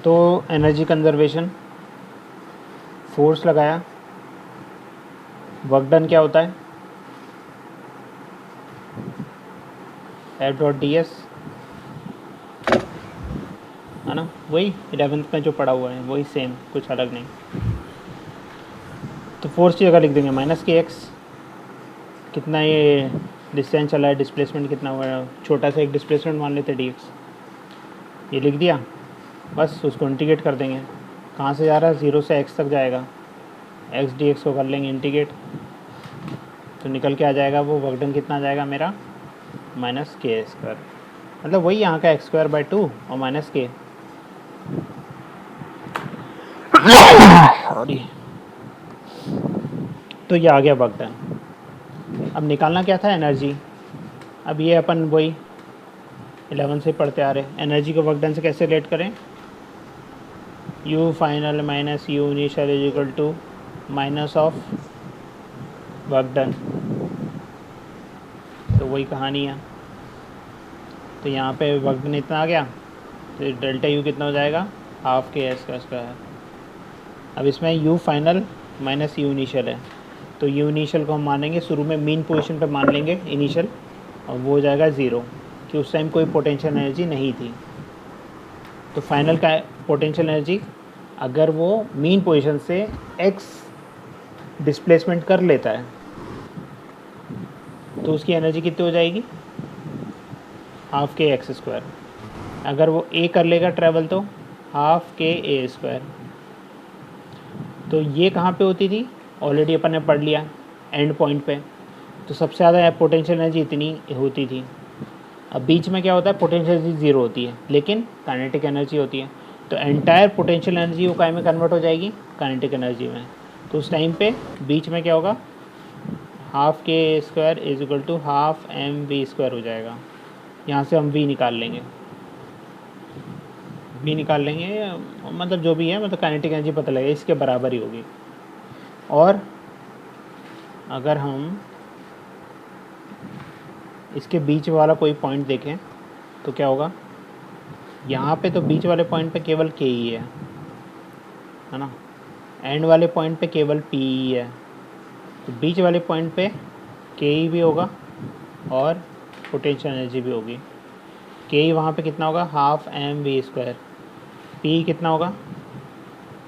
तो energy conservation, force लगाया, work done क्या होता है, F.ds, है ना, वही 11th में जो पढ़ा हुआ है वही सेम, कुछ अलग नहीं। तो फोर्स की जगह लिख देंगे माइनस के एक्स, कितना ये डिस्टेंस चला है, डिस्प्लेसमेंट कितना हुआ है, छोटा सा एक डिस्प्लेसमेंट मान लेते डी एक्स, ये लिख दिया। बस उसको इंटीग्रेट कर देंगे, कहाँ से जा रहा है, 0 से x तक जाएगा, एक्स डी एक्स को कर लेंगे इंटीग्रेट, तो निकल के आ जाएगा वो वर्क डन कितना आ जाएगा मेरा, माइनस के स्क्वायर, मतलब वही यहाँ का x²/2 और माइनस के, सॉरी। तो ये आ गया वर्क डन। अब निकालना क्या था, एनर्जी। अब ये अपन वही 11 से पढ़ते आ रहे, एनर्जी को वर्क डन से कैसे रिलेट करें, U final minus U initial is equal to minus of work done. तो वही कहानी है। तो यहाँ पे वर्क डन इतना आ गया, तो डेल्टा U कितना हो जाएगा, हाफ के एस का स्क्वायर। अब इसमें U final minus U initial है, तो U इनिशियल को हम मानेंगे शुरू में मीन पोजीशन पे मान लेंगे इनिशियल, और वो हो जाएगा 0, कि उस टाइम कोई पोटेंशियल एनर्जी नहीं थी। तो फाइनल का पोटेंशियल एनर्जी अगर वो मीन पोजीशन से x डिस्प्लेसमेंट कर लेता है तो उसकी एनर्जी कितनी हो जाएगी, हाफ के एक्स स्क्वायर। अगर वो a कर लेगा ट्रैवल तो हाफ के ए स्क्वायर। तो ये कहाँ पे होती थी, ऑलरेडी अपन ने पढ़ लिया एंड पॉइंट पे। तो सबसे ज़्यादा पोटेंशियल एनर्जी इतनी होती थी। अब बीच में क्या होता है, पोटेंशियल एनर्जी 0 होती है लेकिन काइनेटिक एनर्जी होती है। तो एंटायर पोटेंशियल एनर्जी वो काय में कन्वर्ट हो जाएगी, काइनेटिक एनर्जी में। तो उस टाइम पे बीच में क्या होगा, half K square is equal to half M V square हो जाएगा। यहाँ से हम वी निकाल लेंगे, वी निकाल लेंगे, मतलब जो भी है, मतलब काइनेटिक एनर्जी पता लगेगा, इसके बराबर ही होगी। और अगर हम इसके बीच वाला कोई पॉइंट देखें तो क्या होगा, यहाँ पे तो बीच वाले पॉइंट पे केवल के ही है ना, एंड वाले पॉइंट पे केवल पी ही है। तो बीच वाले पॉइंट पे के ई भी होगा और पोटेंशियल एनर्जी भी होगी। के ई वहाँ पे कितना होगा, half M V square, P कितना होगा,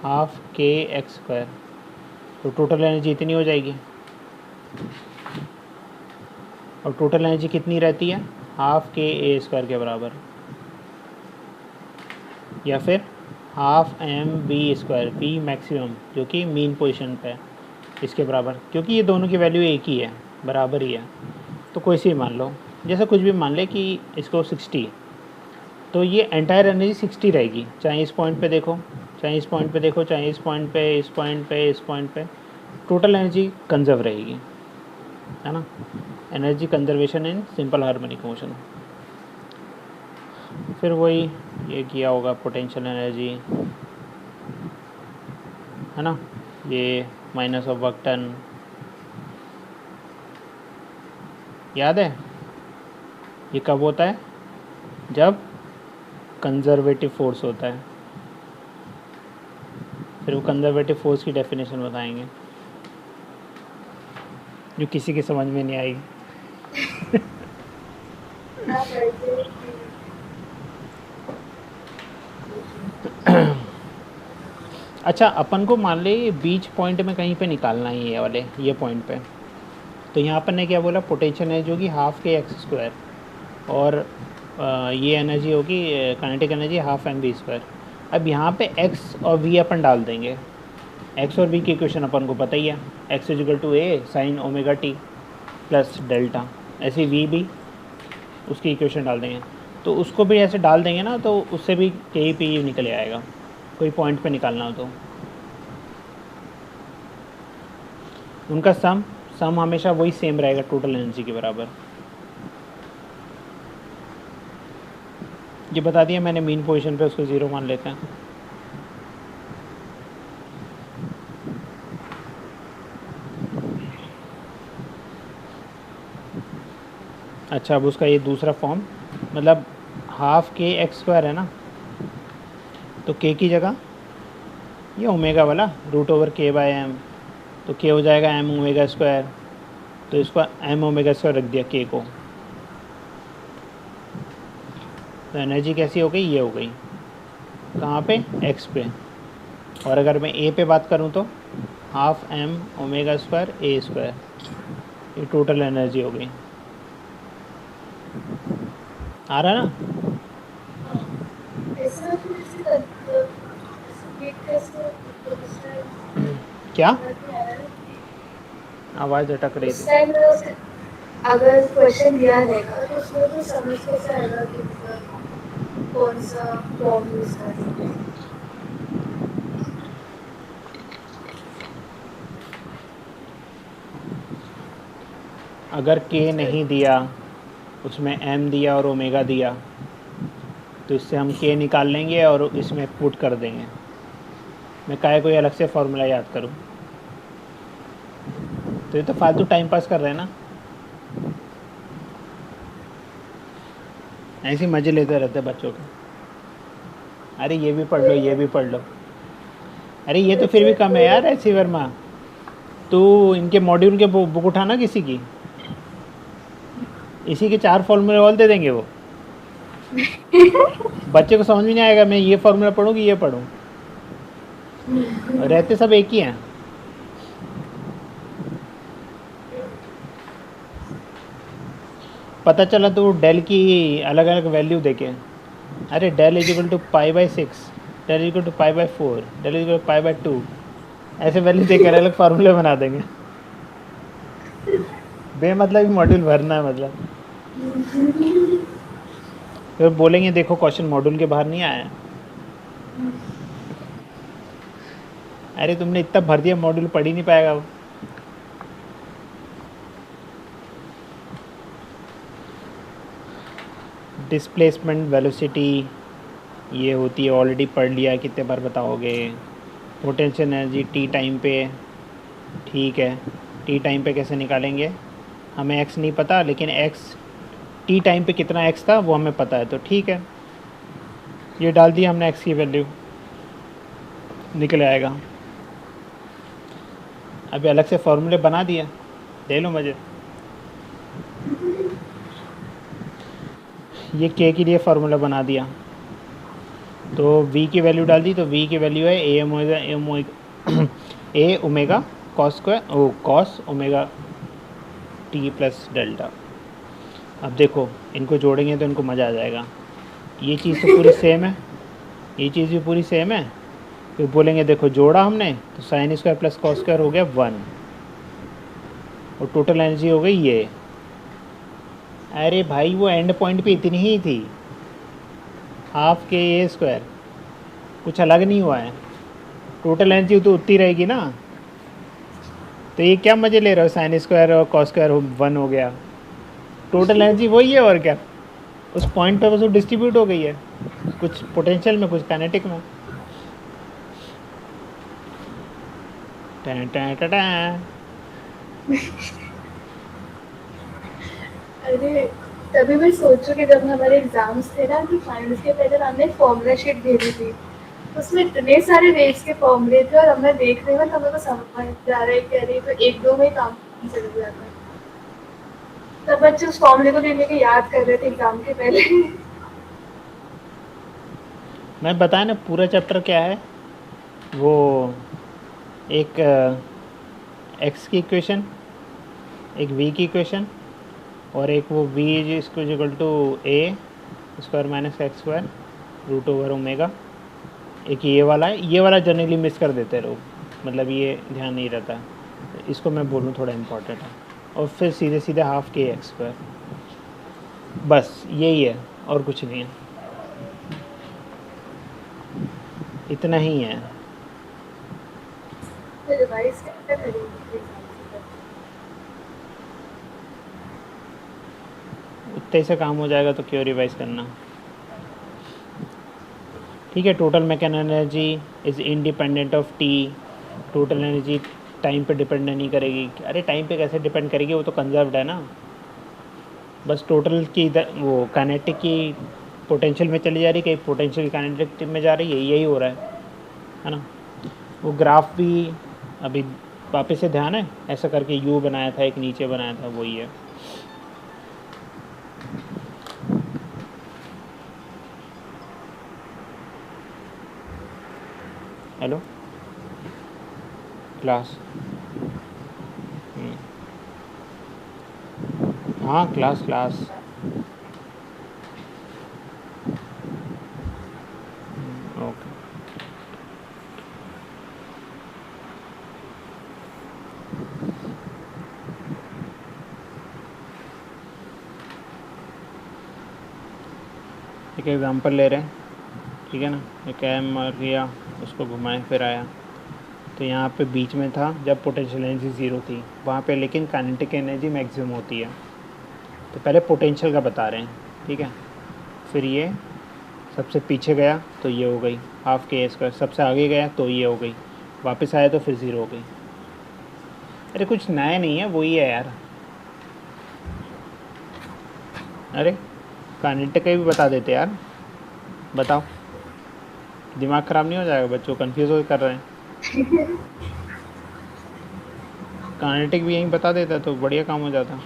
हाफ के एक्स स्क्वायर। तो टोटल एनर्जी इतनी हो जाएगी, और टोटल एनर्जी कितनी रहती है, हाफ के ए स्क्वायर के बराबर, या फिर half M V square, P maximum जो कि मीन पोजीशन पे है, इसके बराबर, क्योंकि ये दोनों की वैल्यू एक ही है, बराबर ही है। तो कोई सी मान लो, जैसे कुछ भी मान ले कि इसको 60, तो ये एंटायर एनर्जी 60 रहेगी, चाहे इस पॉइंट पे देखो, चाहे इस पॉइंट पे देखो, चाहे इस पॉइंट पे, इस पॉइंट पे, इस पॉइंट पे, टोटल एनर्जी कंजर्व रहेगी, है ना। Energy conservation in simple harmonic motion. फिर वही ये किया होगा, पोटेंशियल एनर्जी, है ना, ये माइनस ऑफ वर्क डन, याद है। ये कब होता है, जब कंजर्वेटिव फोर्स होता है। फिर वो कंजर्वेटिव फोर्स की डेफिनेशन बताएंगे जो किसी की समझ में नहीं आएगी। अच्छा, अपन को मान ले बीच पॉइंट में कहीं पे निकालना है ये वाले, ये पॉइंट पे। तो यहाँ पर ने क्या बोला, पोटेंशियल एनर्जी होगी हाफ के एक्स स्क्वायर, और ये एनर्जी होगी kinetic energy half M V square. अब यहाँ पे एक्स और वी अपन डाल देंगे, एक्स और वी की इक्वेशन अपन को पता ही है, X is equal to A sine omega T plus delta, ऐसे वी भी उसकी इक्वेशन डाल देंगे। तो उसको भी ऐसे डाल देंगे ना, तो उससे भी के पी निकल आएगा, कोई पॉइंट पे निकालना हो तो। उनका सम हमेशा वही सेम रहेगा, टोटल एनर्जी के बराबर। ये बता दिया मैंने मीन पोजीशन पे, उसको 0 मान लेते हैं। अच्छा, अब उसका ये दूसरा फॉर्म, मतलब हाफ के एक्स स्क्वायर है ना, तो के की जगह ये ओमेगा वाला √/k/m, तो के हो जाएगा m ओमेगा स्क्वायर, तो इसको m ओमेगा स्क्वायर रख दिया के को। तो एनर्जी कैसी हो गई, ये हो गई कहाँ पे, x पे। और अगर मैं a पे बात करूँ तो ½ m omega square a square, ये टोटल एनर्जी हो गई। आ रहा ना? क्या आवाज़ अटक रही थी। अगर क्वेश्चन दिया रहेगा तो उसमें तो समझ कैसे आएगा कि कौन सा फॉर्म यूज करना है। अगर के नहीं दिया, उसमें m दिया और ओमेगा दिया, तो इससे हम के निकाल लेंगे और इसमें पुट कर देंगे। मैं काहे कोई अलग से फॉर्मूला याद करूँ? तो ये तो फालतू टाइम पास कर रहे हैं ना, ऐसे मज़े लेते रहते बच्चों के। अरे ये भी पढ़ लो, ये भी पढ़ लो। अरे ये तो फिर भी कम है यार ऐसी वर्मा। तो इनके मॉड्यूल के बुक उठाना किसी की, इसी के 4 फॉर्मूले और दे देंगे वो। बच्चे को समझ में नहीं आएगा मैं ये फॉर्मूला पढ़ूँ कि ये पढ़ूँ, रहते सब एक ही हैं। पता चला तो डेल की अलग अलग वैल्यू देके, अरे डेल =π/6, डेल =π/4, डेल π/2, ऐसे वैल्यू देकर अलग अलग फार्मूले बना देंगे। बेमतलब ही मॉड्यूल भरना है मतलब। फिर बोलेंगे देखो क्वेश्चन मॉड्यूल के बाहर नहीं आया। अरे तुमने इतना भर दिया, मॉड्यूल पढ़ ही नहीं पाएगा वो। डिस्प्लेसमेंट वेलोसिटी ये होती है, ऑलरेडी पढ़ लिया, कितने बार बताओगे। पोटेंशियल एनर्जी टी टाइम पे, ठीक है, टी टाइम पे कैसे निकालेंगे, हमें एक्स नहीं पता, लेकिन एक्स टी टाइम पे कितना एक्स था वो हमें पता है, तो ठीक है, ये डाल दिया हमने एक्स की वैल्यू, निकल आएगा। अभी अलग से फॉर्मूले बना दिया, ले लो मज़े। ये के के लिए फार्मूला बना दिया, तो v की वैल्यू डाल दी, तो v की वैल्यू है A omega cos square O cos omega T plus delta. अब देखो इनको जोड़ेंगे तो इनको मज़ा आ जाएगा। ये चीज़ तो पूरी सेम है, ये चीज़ भी पूरी सेम है। फिर बोलेंगे देखो जोड़ा हमने तो sine square plus cos square हो गया 1, और टोटल एनर्जी हो गई ये। अरे भाई वो एंड पॉइंट पे इतनी ही थी, ½ k² कुछ अलग नहीं हुआ है, टोटल एनर्जी तो उतनी रहेगी ना। तो ये क्या मज़े ले रहे हो, साइन स्क्वायर और कॉस स्क्वायर 1 हो गया, टोटल एनर्जी वही है और क्या। उस पॉइंट पे बस वो डिस्ट्रीब्यूट हो गई है, कुछ पोटेंशियल में कुछ काइनेटिक में। Time time time time. अरे तभी मैं सोचूं कि जब हमारे एग्जाम्स थे ना, कि फाइनल्स के पहले हमने फॉर्मूला शीट भेजी थी, उसमें इतने सारे वेव्स के फॉर्मूले थे, और हमने देख रहे हैं हमें तो समझ आ रहा है कि अरे तो 1-2 में काम चल जाता है। तब बच्चे उस फॉर्मूले को लेके याद कर रहे थे एग्जाम के पहले। मैं बताया ना पूरा चैप्टर क्या है, वो एक एक्स की इक्वेशन, एक वी की इक्वेशन, और एक वो v = a² - x² √/ओमेगा। एक ये वाला है, ये वाला जनरली मिस कर देते हैं लोग, मतलब ये ध्यान नहीं रहता, इसको मैं बोलूँ थोड़ा इम्पोर्टेंट है। और फिर सीधे सीधे ½ kx², बस यही है और कुछ नहीं है, इतना ही है। रिवाइज कैसे करेंगे? उतने से काम हो जाएगा तो क्यों रिवाइज करना। ठीक है, total mechanical energy is independent of T, total energy time पे डिपेंड नहीं करेगी। अरे टाइम पे कैसे डिपेंड करेगी, वो तो कंजर्व्ड है ना। बस टोटल की वो काइनेटिक की पोटेंशियल में चली जा रही, कहीं पोटेंशियल काइनेटिक में जा रही है, यही हो रहा है ना। वो ग्राफ भी अभी वापस से ध्यान है, ऐसा करके यू बनाया था, एक नीचे बनाया था, वही है। हेलो क्लास, हाँ क्लास क्लास, ओके। एक एग्जांपल ले रहे हैं, ठीक है ना। एक एम मर गया, उसको घुमाए फिर आया, तो यहाँ पे बीच में था जब पोटेंशियल एनर्जी ज़ीरो थी वहाँ पे, लेकिन काइनेटिक एनर्जी मैक्सिमम होती है। तो पहले पोटेंशियल का बता रहे हैं, ठीक है। फिर ये सबसे पीछे गया तो ये हो गई हाफ के स्क्वायर, सबसे आगे गया तो ये हो गई, वापस आया तो फिर ज़ीरो हो गई। अरे कुछ नया नहीं है, वही है यार। अरे काइनेटिक का भी बता देते यार, बताओ, दिमाग ख़राब नहीं हो जाएगा, बच्चों कंफ्यूज हो कर रहे हैं। काइनेटिक भी यहीं बता देता तो बढ़िया काम हो जाता।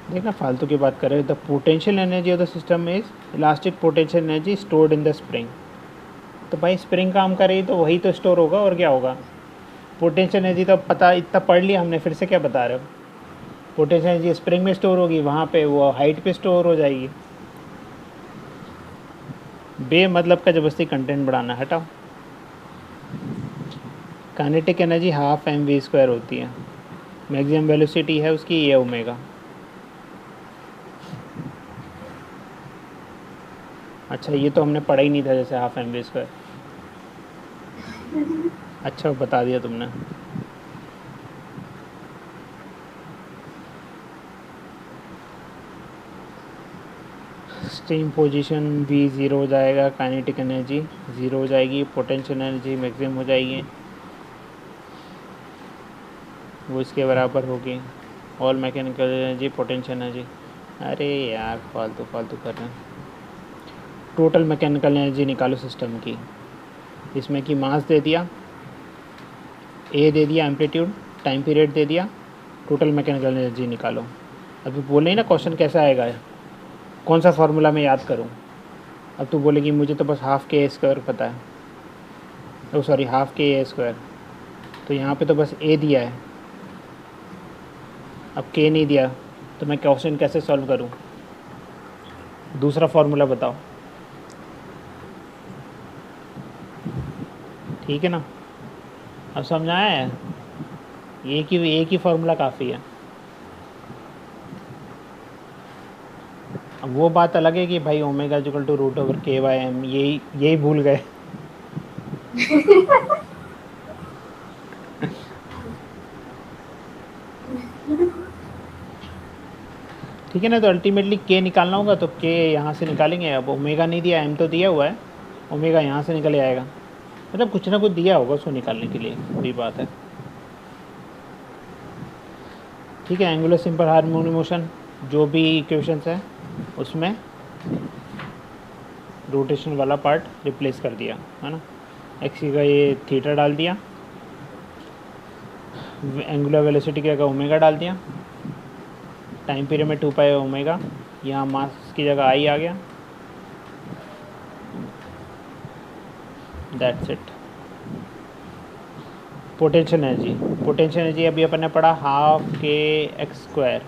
देखना फालतू की बात कर रहे हैं। The potential energy of the system is elastic potential energy stored in the spring. तो भाई स्प्रिंग काम कर रही तो वही तो स्टोर होगा, और क्या होगा। पोटेंशियल एनर्जी तो पता, इतना पढ़ लिया हमने, फिर से क्या बता रहे हो। पोटेंशियल एनर्जी स्प्रिंग में स्टोर होगी, वहाँ पे वो हाइट पे स्टोर हो जाएगी। बे मतलब का जबरदस्ती कंटेंट बढ़ाना, हटाओ। Kinetic energy half M V square होती है, मैक्सिमम वेलोसिटी है उसकी ये ओमेगा। अच्छा ये तो हमने पढ़ा ही नहीं था, जैसे हाफ एम वी स्क्वायर। अच्छा बता दिया तुमने। स्टीम पोजीशन भी ज़ीरो हो जाएगा, काइनेटिक एनर्जी ज़ीरो हो जाएगी, पोटेंशियल एनर्जी मैक्सिमम हो जाएगी, वो इसके बराबर होगी। All mechanical energy potential energy. अरे यार फालतू फालतू कर रहे हैं। टोटल मैकेनिकल एनर्जी निकालो सिस्टम की, इसमें कि मास दे दिया, ए दे दिया, एम्पलीट्यूड, टाइम पीरियड दे दिया, टोटल मैकेनिकल एनर्जी निकालो। अभी बोले ना क्वेश्चन कैसा आएगा, कौन सा फार्मूला मैं याद करूं। अब तू बोलेगी मुझे तो बस हाफ के ए स्क्वायर पता है, ओ सॉरी हाफ के ए स्क्वायर, तो यहाँ पे तो बस ए दिया है, अब के नहीं दिया, तो मैं क्वेश्चन कैसे सॉल्व करूं। दूसरा फार्मूला बताओ, ठीक है ना। अब समझ आया है, एक ही फार्मूला काफ़ी है। अब वो बात अलग है कि भाई omega equal to root over K by M, यही भूल गए। ठीक है ना। तो अल्टीमेटली के निकालना होगा, तो के यहाँ से निकालेंगे। अब ओमेगा नहीं दिया, एम तो दिया हुआ है, ओमेगा यहाँ से निकल आएगा, मतलब कुछ ना कुछ दिया होगा उसको निकालने के लिए, वही बात है। ठीक है। एंगुलर सिंपल हार्मोनिक मोशन जो भी इक्वेशंस है उसमें रोटेशन वाला पार्ट रिप्लेस कर दिया, है ना। एक्स का ये थीटा डाल दिया, एंगुलर वेलोसिटी की जगह ओमेगा डाल दिया, टाइम पीरियड में 2 पाई ओमेगा, यहाँ मास की जगह आई आ गया, दैट्स इट। पोटेंशियल एनर्जी अभी अपन ने पढ़ा half K X square,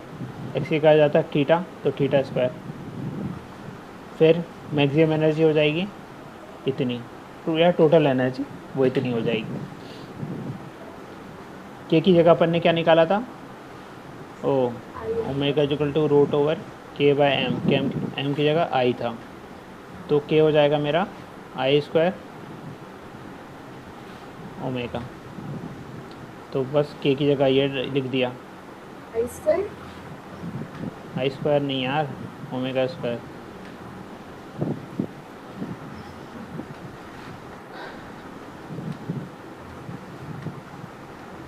x की कहा जाता है थीटा, तो थीटा स्क्वायर। फिर मैक्सिमम एनर्जी हो जाएगी इतनी, या टोटल एनर्जी वो इतनी हो जाएगी। के की जगह अपन ने क्या निकाला था, O omega equal to root over K by M, K M की जगह आई था, तो के हो जाएगा मेरा आई स्क्वायर ओमेगा, तो बस के की जगह ये लिख दिया। आई स्क्वायर नहीं यार, ओमेगा स्क्वायर।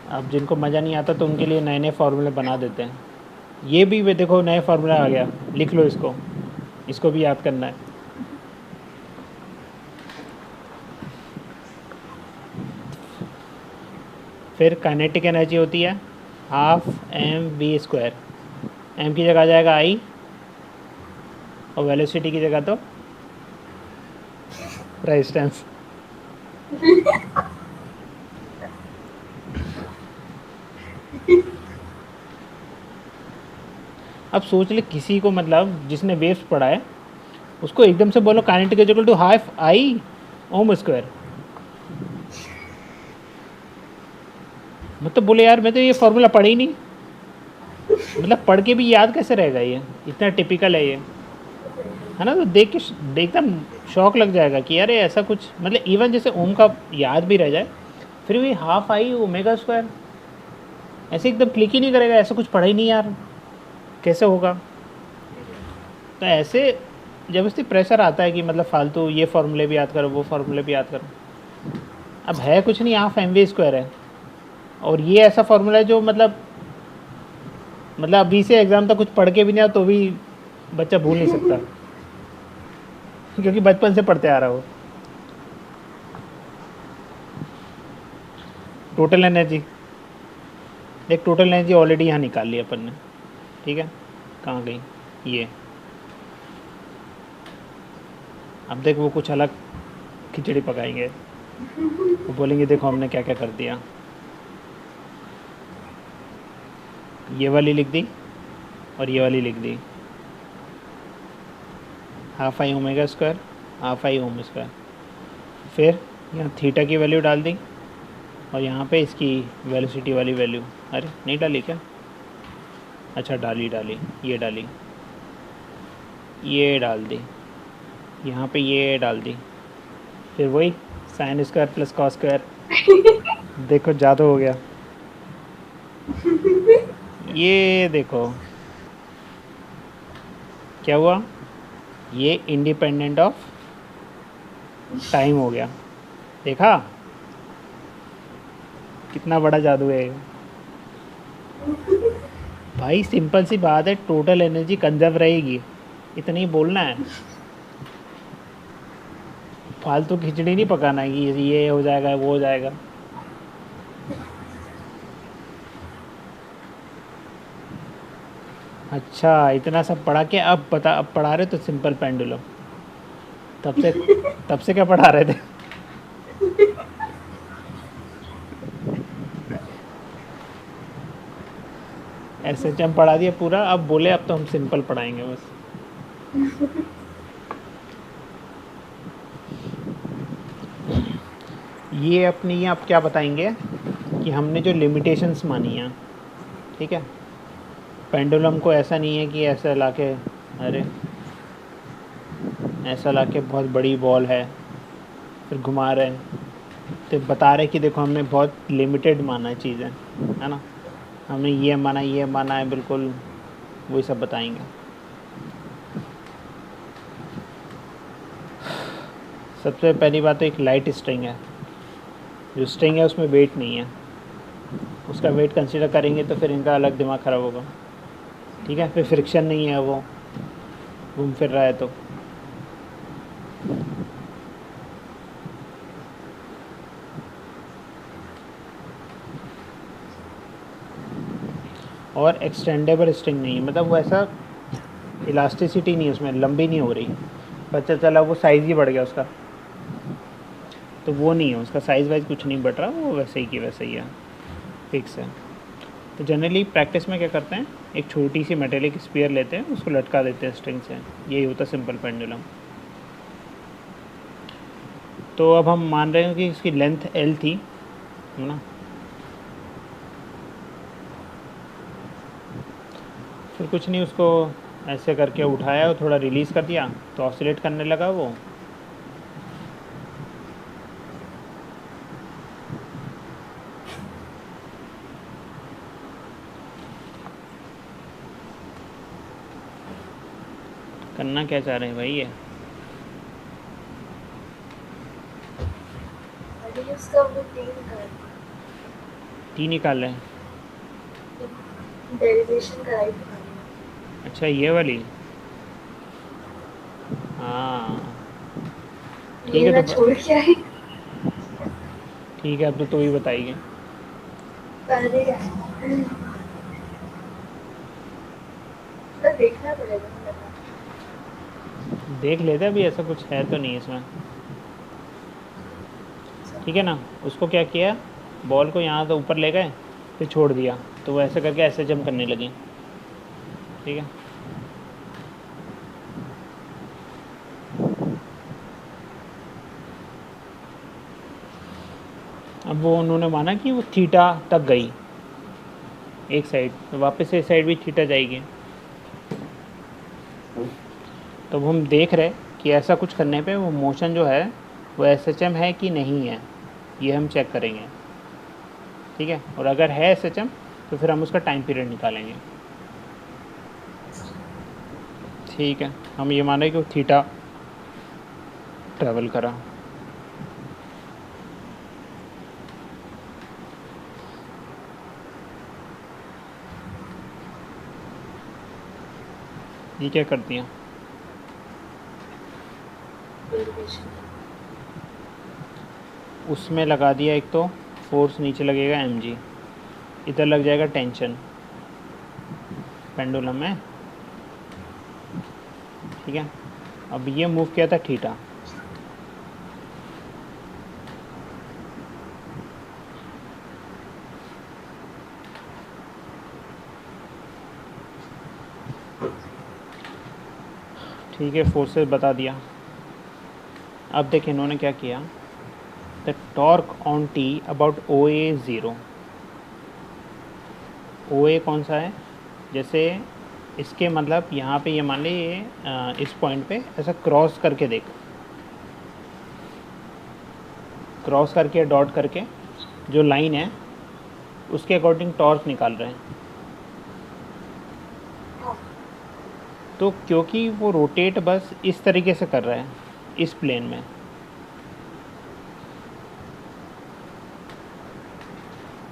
अब जिनको मज़ा नहीं आता तो उनके लिए नए नए फार्मूले बना देते हैं। ये भी वे देखो नए फार्मूला आ गया, लिख लो इसको, इसको भी याद करना है। फिर काइनेटिक एनर्जी होती है half M V square. M की जगह आ जाएगा आई, और वेलोसिटी की जगह तो रेजिस्टेंस। अब सोच ले किसी को, मतलब जिसने वेव्स पढ़ा है उसको एकदम से बोलो kinetic is equal to half I omega square, मतलब बोले यार मैं तो ये फॉर्मूला पढ़ा ही नहीं, मतलब पढ़ के भी याद कैसे रहेगा, ये इतना टिपिकल है ये, है ना। तो देख के एकदम शौक लग जाएगा कि यार ये ऐसा कुछ, मतलब इवन जैसे ओम का याद भी रह जाए फिर भी हाफ आई ओमेगा स्क्वायर ऐसे एकदम क्लिक ही नहीं करेगा, ऐसा कुछ पढ़ा ही नहीं यार, कैसे होगा। तो ऐसे जब इससे प्रेशर आता है कि मतलब फालतू ये फार्मूले भी याद करो वो फार्मूले भी याद करो, अब है कुछ नहीं, हाफ एम वी स्क्वायर है, और ये ऐसा फार्मूला है जो मतलब अभी से एग्ज़ाम तक कुछ पढ़ के भी नहीं आया तो भी बच्चा भूल नहीं सकता क्योंकि बचपन से पढ़ते आ रहा हो। टोटल एनर्जी देख, टोटल एनर्जी ऑलरेडी यहाँ निकाल ली अपन ने, ठीक है। कहाँ गई ये, अब देख वो कुछ अलग खिचड़ी पकाएंगे, वो बोलेंगे देखो हमने क्या क्या कर दिया। ये वाली लिख दी और ये वाली लिख दी, half I omega square half I omega square. फिर यहाँ थीटा की वैल्यू डाल दी और यहाँ पे इसकी वेलोसिटी वाली वैल्यू, अरे नहीं डाली क्या, अच्छा डाली ये डाली, ये डाल दी, यहाँ पे ये डाल दी, फिर वही sine square plus cos square. देखो जादू हो गया, ये देखो क्या हुआ, ये इंडिपेंडेंट ऑफ टाइम हो गया। देखा कितना बड़ा जादू है भाई, सिंपल सी बात है, टोटल एनर्जी कंजर्व रहेगी, इतना ही बोलना है, फालतू खिचड़ी नहीं पकाना है कि ये हो जाएगा वो हो जाएगा। अच्छा इतना सब पढ़ा के अब पढ़ा रहे तो सिंपल पेंडुलम, तब से क्या पढ़ा रहे थे। ऐसे हम पढ़ा दिया पूरा, अब बोले अब तो हम सिंपल पढ़ाएंगे बस। ये अपनी ये आप क्या बताएंगे कि हमने जो लिमिटेशंस मानी हैं, ठीक है, पेंडुलम को ऐसा नहीं है कि ऐसा लाके, अरे ऐसा लाके बहुत बड़ी बॉल है फिर घुमा रहे हैं, तो बता रहे कि देखो हमने बहुत लिमिटेड माना है चीज़ें, है ना, हमने ये माना है बिल्कुल, वही सब बताएंगे। सबसे पहली बात तो एक लाइट स्ट्रिंग है, जो स्ट्रिंग है उसमें वेट नहीं है, उसका वेट कंसीडर करेंगे तो फिर इनका अलग दिमाग ख़राब होगा, ठीक है। फिर फ्रिक्शन नहीं है, वो घूम फिर रहा है तो और एक्सटेंडेबल स्ट्रिंग नहीं है, मतलब वो ऐसा इलास्टिसिटी नहीं है उसमें, लंबी नहीं हो रही, पता चला वो साइज़ ही बढ़ गया उसका, तो वो नहीं है, उसका साइज़ वाइज कुछ नहीं बढ़ रहा, वो वैसे ही की वैसे ही है, फिक्स है। तो जनरली प्रैक्टिस में क्या करते हैं, एक छोटी सी मेटेलिक स्फीयर लेते हैं, उसको लटका देते हैं स्ट्रिंग से, यही होता है सिंपल पेंडुलम। तो अब हम मान रहे हैं कि इसकी लेंथ L थी, है ना, फिर कुछ नहीं, उसको ऐसे करके उठाया और थोड़ा रिलीज़ कर दिया तो ऑसिलेट करने लगा वो, करना क्या चाह रहे हैं भाई ये, टी निकाल रहे हैं। डेरिवेशन कराई थी मैंने। अच्छा ये वाली। हाँ ठीक ये है। मैं तो छोड़ के आई। ठीक है, अब तो ही बताइए। अरे तो देखना पड़ेगा मुझे। देख लेते हैं, अभी ऐसा कुछ है तो नहीं इसमें। ठीक है ना। उसको क्या किया, बॉल को यहाँ से ऊपर ले गए, फिर छोड़ दिया, तो वो ऐसे करके ऐसे जंप करने लगी। ठीक है। अब वो उन्होंने माना कि वो थीटा तक गई एक साइड, तो वापस से इस साइड भी थीटा जाएगी। तो अब हम देख रहे कि ऐसा कुछ करने पे वो मोशन जो है वो SHM है कि नहीं है, ये हम चेक करेंगे। ठीक है। और अगर है SHM तो फिर हम उसका टाइम पीरियड निकालेंगे। ठीक है। हम ये मान रहे कि वो थीटा ट्रैवल करा। ये क्या करती हैं, डेरिवेशन। उसमें लगा दिया एक तो फोर्स, नीचे लगेगा mg, इधर लग जाएगा टेंशन पेंडुलम में। ठीक है। अब ये मूव किया था थीटा, ठीक है, फोर्सेस बता दिया। अब देखिए इन्होंने क्या किया, the torque on T about OA 0। OA कौन सा है, जैसे इसके मतलब यहाँ पे ये मान ली ये इस पॉइंट पे ऐसा क्रॉस करके देख, क्रॉस करके डॉट करके जो लाइन है उसके अकॉर्डिंग टॉर्क निकाल रहे हैं। तो क्योंकि वो रोटेट बस इस तरीके से कर रहा है इस प्लेन में,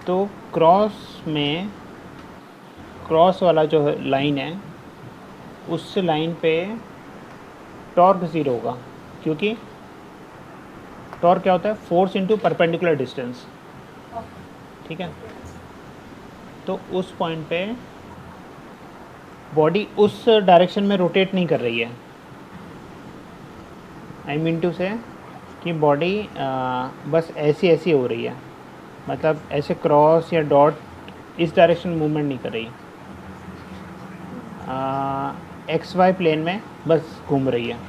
तो क्रॉस में, क्रॉस वाला जो लाइन है उस लाइन पे टॉर्क 0 होगा, क्योंकि टॉर्क क्या होता है, फोर्स इनटू परपेंडिकुलर डिस्टेंस। ठीक है। तो उस पॉइंट पे बॉडी उस डायरेक्शन में रोटेट नहीं कर रही है। आई मीन टू से कि बॉडी बस ऐसी ऐसी हो रही है, मतलब ऐसे क्रॉस या डॉट इस डायरेक्शन मूवमेंट नहीं कर रही, XY प्लेन में बस घूम रही है,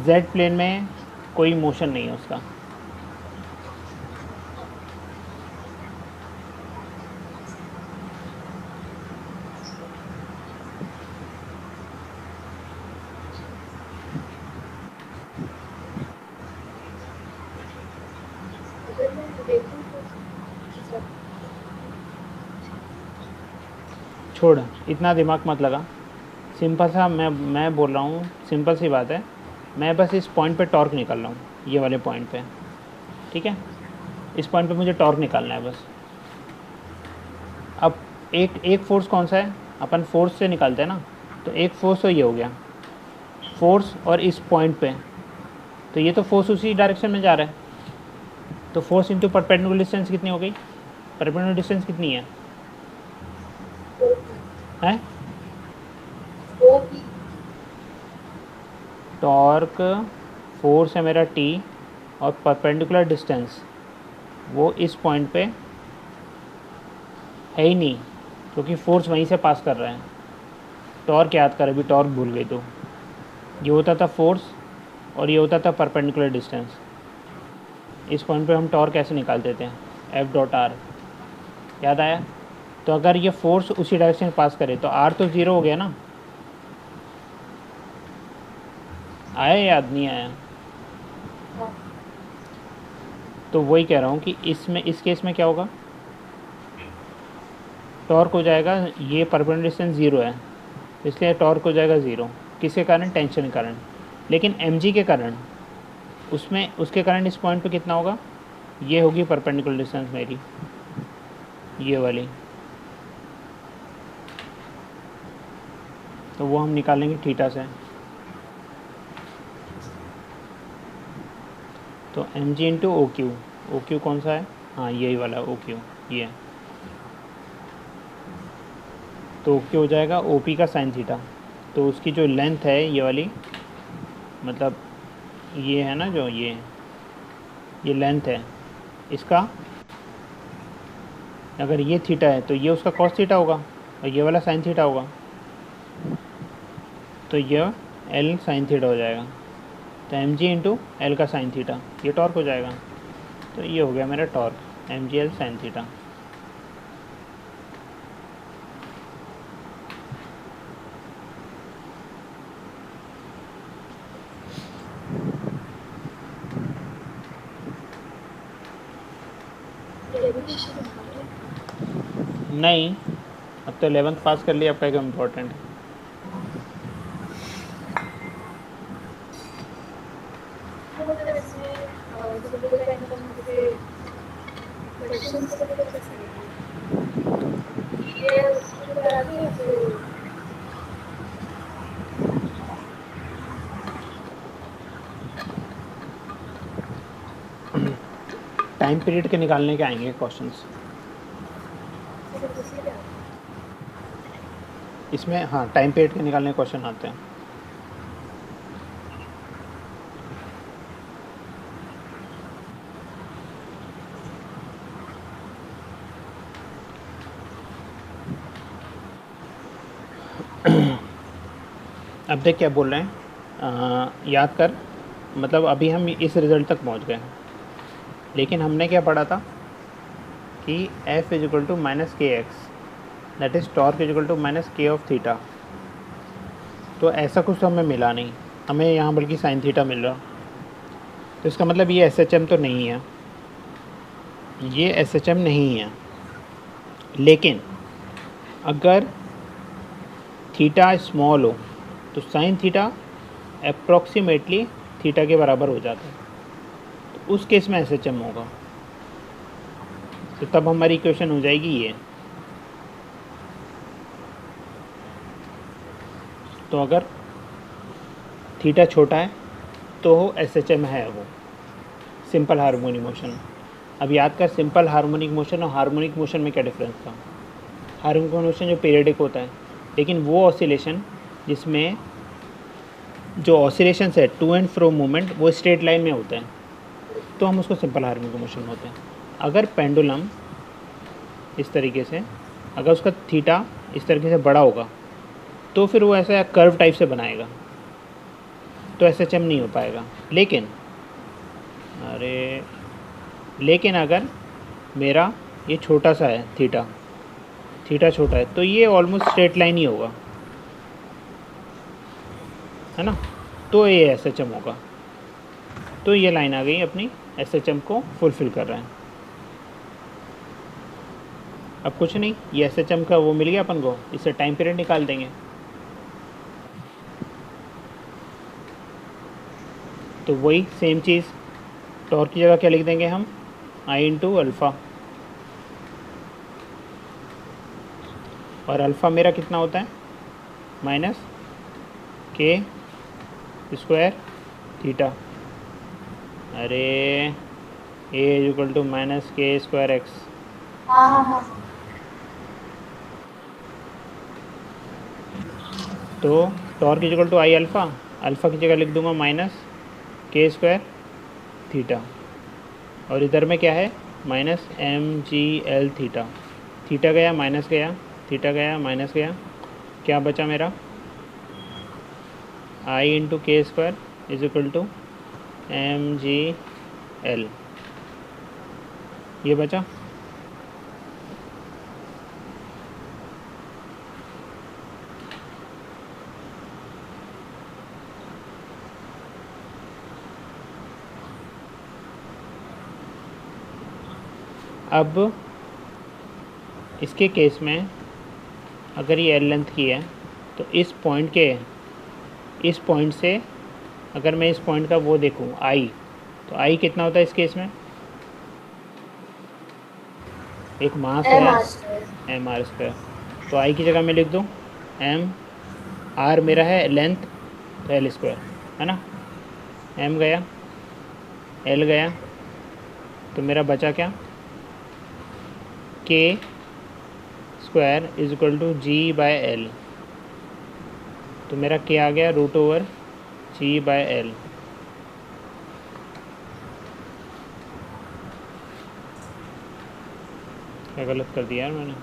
Z प्लेन में कोई मोशन नहीं है उसका। अगर मैं देखूँ तो छोड़, इतना दिमाग मत लगा। सिंपल सा मैं बोल रहा हूँ, सिंपल सी बात है, मैं बस इस पॉइंट पे टॉर्क निकाल रहा हूँ, ये वाले पॉइंट पे। ठीक है। इस पॉइंट पे मुझे टॉर्क निकालना है बस। अब एक फोर्स कौन सा है, अपन फोर्स से निकालते हैं ना, तो एक फोर्स तो ये हो गया फोर्स, और इस पॉइंट पे तो ये तो फोर्स उसी डायरेक्शन में जा रहा है, तो फोर्स इंटू परपेंडिकुलर डिस्टेंस कितनी हो गई, परपेंडिकुलर डिस्टेंस कितनी है, हैं वो भी टॉर्क, फोर्स है मेरा T, और परपेंडिकुलर डिस्टेंस वो इस पॉइंट पे है ही नहीं, क्योंकि फोर्स वहीं से पास कर रहा है। टॉर्क याद कर, अभी टॉर्क भूल गई तो ये होता था फोर्स और ये होता था परपेंडिकुलर डिस्टेंस। इस पॉइंट पे हम टॉर्क कैसे निकालते थे, F.R, याद आया। तो अगर ये फोर्स उसी डायरेक्शन में पास करे तो R तो 0 हो गया ना, आया याद नहीं आया। तो वही कह रहा हूँ कि इसमें, इस केस में क्या होगा, टॉर्क हो जाएगा, ये परपेंडिकुलर डिस्टेंस 0 है, इसलिए टॉर्क हो जाएगा 0, किसके कारण, टेंशन के कारण। लेकिन mg के कारण, उसमें उसके कारण इस पॉइंट पे कितना होगा, ये होगी परपेंडिकुलर डिस्टेंस मेरी। ये वाली, तो वो हम निकालेंगे थीटा से। तो M G into O Q, O Q कौन सा है, हाँ यही वाला ओ क्यू, ये। तो ओ क्यू हो जाएगा ओ पी का साइन थीटा। तो उसकी जो लेंथ है ये वाली, मतलब ये है ना जो ये लेंथ है इसका, अगर ये थीटा है तो ये उसका कॉस थीटा होगा और ये वाला साइन थीटा होगा, तो ये एल साइन थीटा हो जाएगा। तो एम जी इंटू एल का साइन थीटा, ये टॉर्क हो जाएगा। तो ये हो गया मेरा torque, M G L sine theta. नहीं, अब तो 11th पास कर लिया, अब क्या इम्पोर्टेंट है। तो मतलब इसमें सिंपल का इनकम मुझे क्वेश्चन से तो कैसे ये उसको करा दिया फिर टाइम पीरियड के निकालने के आएंगे क्वेश्चंस फिर दूसरी क्या इसमें। हाँ, टाइम पीरियड के निकालने के क्वेश्चन आते हैं। अब देख क्या बोल रहे हैं, याद कर, मतलब अभी हम इस रिज़ल्ट तक पहुंच गए हैं, लेकिन हमने क्या पढ़ा था कि F is equal to minus K X, that is torque is equal to minus K of theta. तो ऐसा कुछ तो हमें मिला नहीं, हमें यहाँ बल्कि साइन थीटा मिल रहा। तो इसका मतलब ये एस एच एम तो नहीं है, ये एस एच एम नहीं है। लेकिन अगर थीटा स्मॉल हो तो साइन थीटा अप्रॉक्सीमेटली थीटा के बराबर हो जाता है, तो उस केस में एस एच एम होगा। तो तब हमारी इक्वेशन हो जाएगी ये। तो अगर थीटा छोटा है तो एस एच एम है वो, सिंपल हार्मोनिक मोशन। अब याद कर, सिंपल हार्मोनिक मोशन और हार्मोनिक मोशन में क्या डिफरेंस था। हार्मोनिक मोशन जो पीरियडिक होता है, लेकिन वो ऑसिलेशन जिसमें जो ऑसिलेशंस है टू एंड फ्रो मूवमेंट वो स्ट्रेट लाइन में होता है, तो हम उसको सिंपल हार्मोनिक मोशन होते हैं। अगर पेंडुलम इस तरीके से, अगर उसका थीटा इस तरीके से बड़ा होगा तो फिर वो ऐसा कर्व टाइप से बनाएगा, तो एस एच एम नहीं हो पाएगा। लेकिन अगर मेरा ये छोटा सा है, थीटा छोटा है, तो ये ऑलमोस्ट स्ट्रेट लाइन ही होगा, है ना, तो ये एस एच एम होगा। तो ये लाइन आ गई अपनी एस एच एम को फुलफ़िल कर रहे हैं। अब कुछ नहीं, ये एस एच एम का वो मिल गया अपन को, इससे टाइम पीरियड निकाल देंगे। तो वही सेम चीज़, टॉर्क की जगह क्या लिख देंगे हम, आई इंटू अल्फ़ा, और अल्फ़ा मेरा कितना होता है, माइनस के स्क्वायर थीटा। अरे A is equal to minus K square X. हाँ हाँ हाँ तो torque is equal to I alpha, alpha की जगह लिख दूंगा माइनस के स्क्वायर थीटा, और इधर में क्या है, minus M G L theta. Theta गया माइनस गया, थीटा गया माइनस गया, क्या बचा मेरा, I into K square is equal to M G L, ये बचा। अब इसके केस में अगर ये एल लेंथ की है, तो इस पॉइंट से अगर मैं इस पॉइंट का वो देखूँ आई, तो आई कितना होता है इस केस में, एक मास एम है R square. M R square, तो आई की जगह मैं लिख दूँ एम, आर मेरा है लेंथ, तो एल स्क्वायर, है ना। एम गया, एल गया, तो मेरा बचा क्या, K square is equal to G by L. तो मेरा के आ गया root over G by L. क्या गलत कर दिया यार मैंने।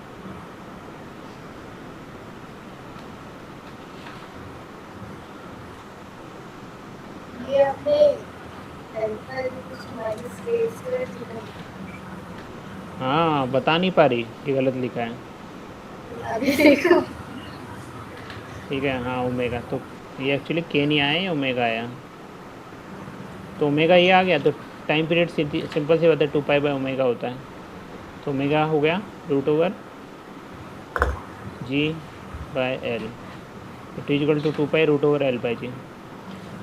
ये आपने अल्फा माइनस के स्क्वायर लिखा हाँ, बता नहीं पा रही कि गलत लिखा है। है। अभी देखो। ठीक है, हाँ ओमेगा, तो ये एक्चुअली के नहीं आया, ये ओमेगा आया, तो ओमेगा ये आ गया, तो टाइम पीरियड सिंपल सी बात है 2 पाई/ओमेगा होता है। तो ओमेगा हो गया root over G by L, तो टी इक्वल टू 2 पाई√एल/जी।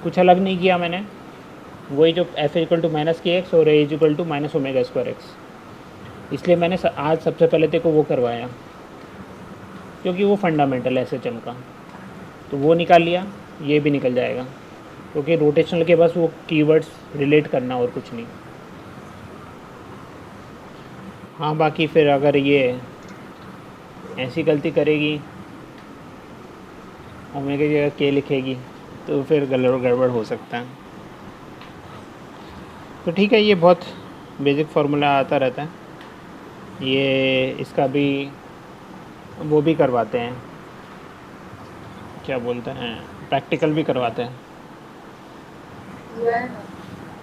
कुछ अलग नहीं किया मैंने, वही जो F equal to minus K X और A equal to minus omega square X, इसलिए मैंने आज सबसे पहले तेरे को वो करवाया, क्योंकि वो फंडामेंटल है एसएचएम का, तो वो निकाल लिया, ये भी निकल जाएगा, क्योंकि रोटेशनल के बस वो कीवर्ड्स रिलेट करना और कुछ नहीं। हाँ बाकी फिर अगर ये ऐसी गलती करेगी, ओमेगा की जगह के लिखेगी, तो फिर गड़बड़ हो सकता है। तो ठीक है, ये बहुत बेसिक फार्मूला आता रहता है, ये इसका भी वो भी करवाते हैं, क्या बोलते हैं, प्रैक्टिकल भी करवाते हैं। हुआ है ना।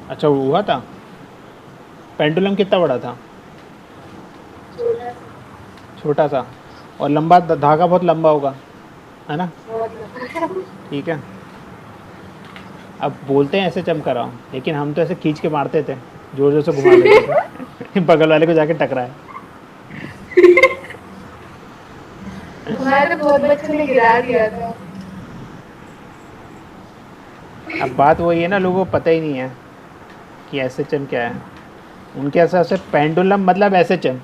अच्छा, वो हुआ था। पेंडुलम कितना बड़ा था? छोटा छोटा सा, और लंबा, धागा बहुत लंबा होगा, है ना। बहुत लंबा। ठीक है, अब बोलते हैं ऐसे चमका रहा हूँ, लेकिन हम तो ऐसे खींच के मारते थे, जोर जोर से घुमा देते थे बगल वाले को जाके टकराए। हमारे तो बहुत बच्चों ने गिरा दिया था। अब बात वही है ना, लोगों को पता ही नहीं है कि एसएचएम क्या है। उनके हिसाब से पेंडुलम मतलब एसएचएम,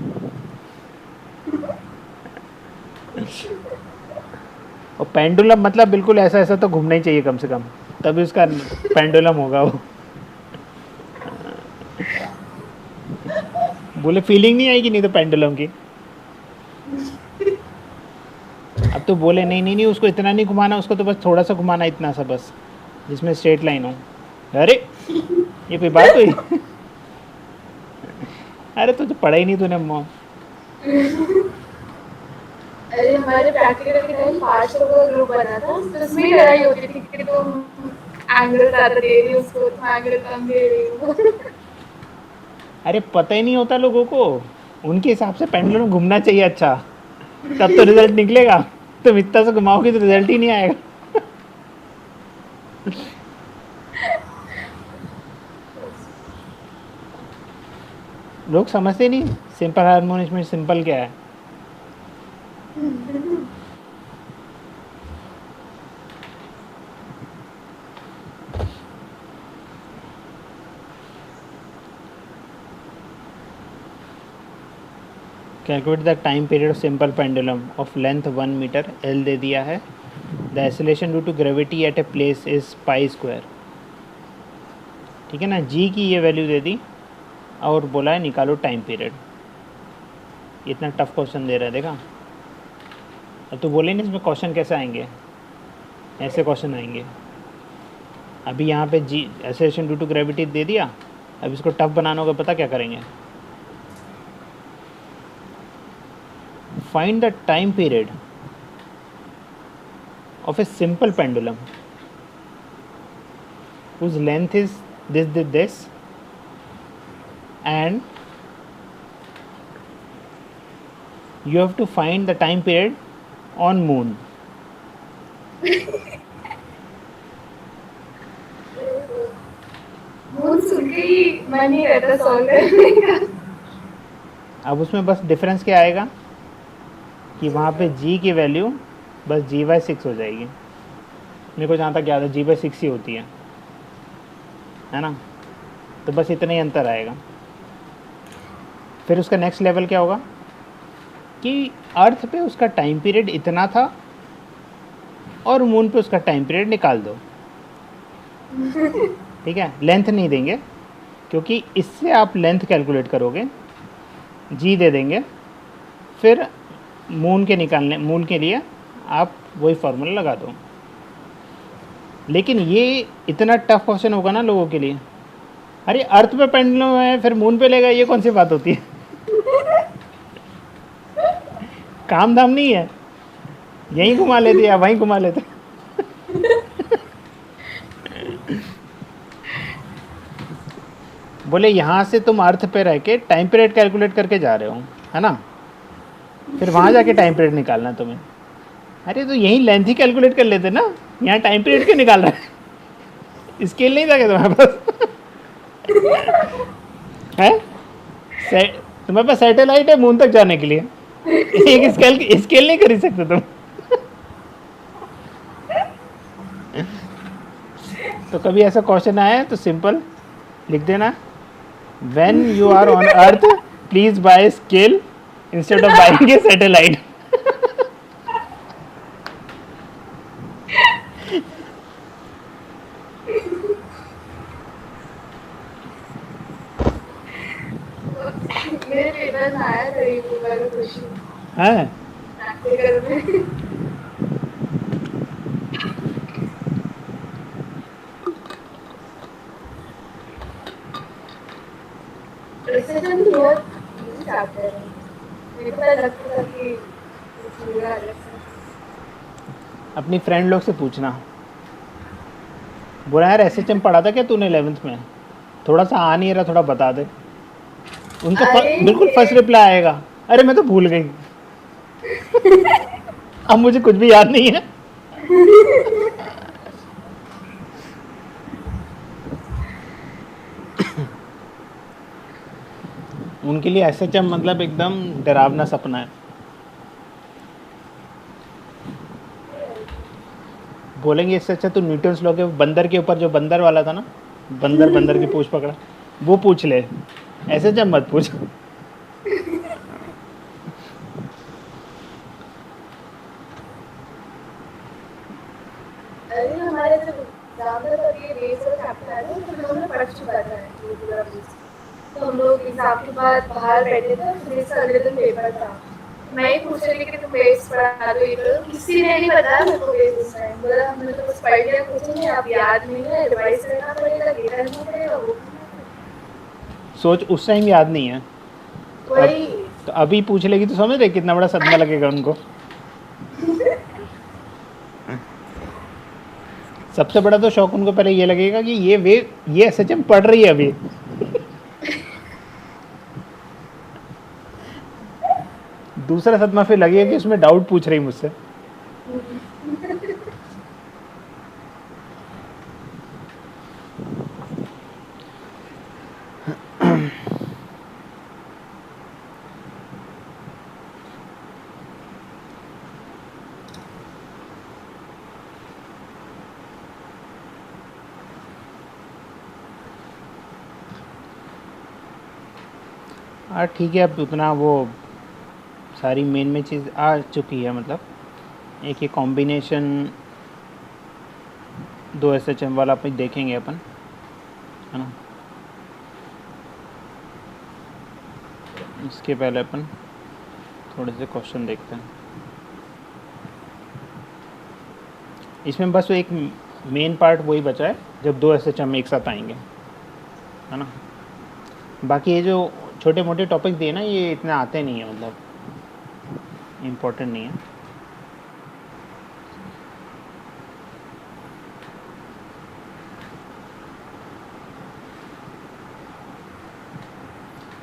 और पेंडुलम मतलब बिल्कुल ऐसा ऐसा तो घूमना ही चाहिए कम से कम, तभी उसका पेंडुलम होगा वो। बोले फीलिंग नहीं आएगी नहीं तो पेंडुलम की। अब तो बोले नहीं नहीं नहीं, उसको इतना नहीं घुमाना, उसको तो बस थोड़ा सा घुमाना, इतना सा बस जिसमें स्ट्रेट लाइन हो। अरे ये कोई बात हुई? अरे तो पढ़ा ही नहीं तूने मॉम। अरे हमारे प्रैक्टिकल के टाइम 5 लोगों का ग्रुप बना था, तो उसमें ही लड़ाई होती थी कि तुम एंगल ज़्यादा दे रही हो उसको, तुम एंगल कम दे रही हो। अरे पता ही नहीं होता लोगों को, उनके हिसाब से पेंडुलम घूमना चाहिए, अच्छा तब तो रिजल्ट निकलेगा। तुम इतना से घुमाओगे तो रिजल्ट ही नहीं आएगा। लोग समझते नहीं सिंपल हारमोनिक्स में सिंपल क्या है। Calculate the time period of simple pendulum of length 1 metre, L दे दिया है। The acceleration due to gravity at a place is π²। ठीक है ना, जी की ये वैल्यू दे दी और बोला है निकालो टाइम पीरियड। इतना टफ क्वेश्चन दे रहा है, देखा। अब तो बोले नहीं इसमें क्वेश्चन कैसे आएंगे, ऐसे क्वेश्चन आएंगे। अभी यहाँ पे जी एक्सेलरेशन ड्यू टू ग्रेविटी दे दिया, अब इसको टफ बनाना होगा, पता क्या करेंगे, find the time period of a simple pendulum whose length is this and you have to find the time period on moon. Moon सुन के ही मन नहीं रहता सॉल्व करने का। अब उसमें बस डिफरेंस क्या आएगा कि वहाँ पे g की वैल्यू बस g/6 हो जाएगी। मेरे को जहाँ तक याद है g/6 ही होती है ना, तो बस इतना ही अंतर आएगा। फिर उसका नेक्स्ट लेवल क्या होगा, कि अर्थ पे उसका टाइम पीरियड इतना था और मून पे उसका टाइम पीरियड निकाल दो। ठीक है, लेंथ नहीं देंगे क्योंकि इससे आप लेंथ कैलकुलेट करोगे, जी दे देंगे, फिर मून के लिए आप वही फार्मूला लगा दो। लेकिन ये इतना टफ क्वेश्चन होगा ना लोगों के लिए, अरे अर्थ पे पेंडुलम है फिर मून पे लेगा, ये कौन सी बात होती है? काम धाम नहीं है, यहीं घुमा लेते या वहीं घुमा लेते। बोले यहाँ से तुम अर्थ पे रह के टाइम पीरियड कैलकुलेट करके जा रहे हो, है ना, फिर वहाँ जाके टाइम पीरियड निकालना तुम्हें। अरे तो यहीं लेंथ ही कैलकुलेट कर लेते ना, यहाँ टाइम पीरियड क्यों निकाल रहा है? स्केल नहीं था क्या तुम्हारे पास? है तुम्हारे पास सैटेलाइट है मून तक जाने के लिए, एक स्केल नहीं खरीद सकते तुम। तो कभी ऐसा क्वेश्चन आया है तो सिंपल लिख देना, when you are on earth please buy scale instead of buying a satellite. मेरे पेपर में आया था ये वाला क्वेश्चन है प्रैक्टिकल में। वैसे तो नहीं बहुत easy chapter है। मेरे को पता लगता था कि कुछ होगा अलग से। अपनी फ्रेंड लोग से पूछना, बोला यार एसएचएम पढ़ा था क्या तूने 11th में, थोड़ा सा आ नहीं रहा, थोड़ा बता दे। उनका बिल्कुल फर्स्ट रिप्लाई आएगा, अरे मैं तो भूल गई। अब मुझे कुछ भी याद नहीं है। उनके लिए एसएचएम मतलब एकदम डरावना सपना है। बोलेंगे इससे अच्छा तो न्यूटन्स लॉ के बंदर के ऊपर, जो बंदर वाला था ना, बंदर की पूंछ पकड़ा, वो पूछ ले, एसएचएम मत पूछ। अरे हमारे जब एग्जाम था तब ये बेस और चैप्टर आया था तो हम लोग ने पढ़ चुका था ये पूरा बेस। तो हम लोग एग्जाम के बाद बाहर बैठे थे, फिर से अगले दिन पेपर था। मैं ही पूछ रही कि तुम बेस पढ़ा दो, ये करो, किसी ने नहीं बताया मेरे को बेस उस टाइम। बोला हमने तो बस पढ़ लिया, कुछ नहीं, अब याद नहीं है, रिवाइज करना पड़ेगा, ये करना पड़ेगा, वो सोच उस टाइम याद नहीं है, वही। तो अभी पूछ लेगी तो समझ रहे कितना बड़ा सदमा लगेगा उनको। सबसे बड़ा तो शौक उनको पहले ये लगेगा कि ये एसएचएम पढ़ रही है अभी। दूसरा सदमा फिर लगेगा कि उसमें डाउट पूछ रही मुझसे। ठीक है, अब उतना वो सारी मेन चीज़ आ चुकी है, मतलब एक ही कॉम्बिनेशन 2 एसएचएम वाला अपन देखेंगे अपन, है ना। इसके पहले अपन थोड़े से क्वेश्चन देखते हैं। इसमें बस एक मेन पार्ट वही बचा है जब 2 एसएचएम एक साथ आएंगे, है ना। बाकी ये जो छोटे मोटे टॉपिक दिए ना, ये इतने आते नहीं है, मतलब इम्पोर्टेंट नहीं है।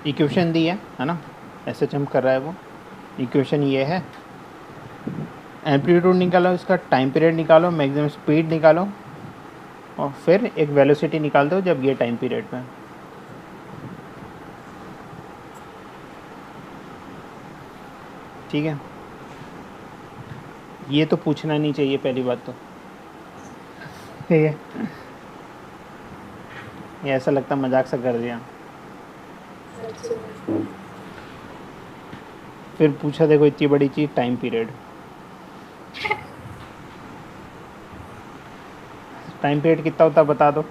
इक्वेशन दी है ना, एसएचएम कर रहा है वो। इक्वेशन ये है, एम्पलीट्यूड निकालो, इसका टाइम पीरियड निकालो, मैक्सिमम स्पीड निकालो, और फिर एक वेलोसिटी निकाल दो जब ये टाइम पीरियड में। ठीक है, ये तो पूछना नहीं चाहिए पहली बात तो। ठीक है, ये ऐसा लगता मजाक सा कर दिया। फिर पूछा देखो इतनी बड़ी चीज़, टाइम पीरियड। टाइम पीरियड कितना होता है बता दो।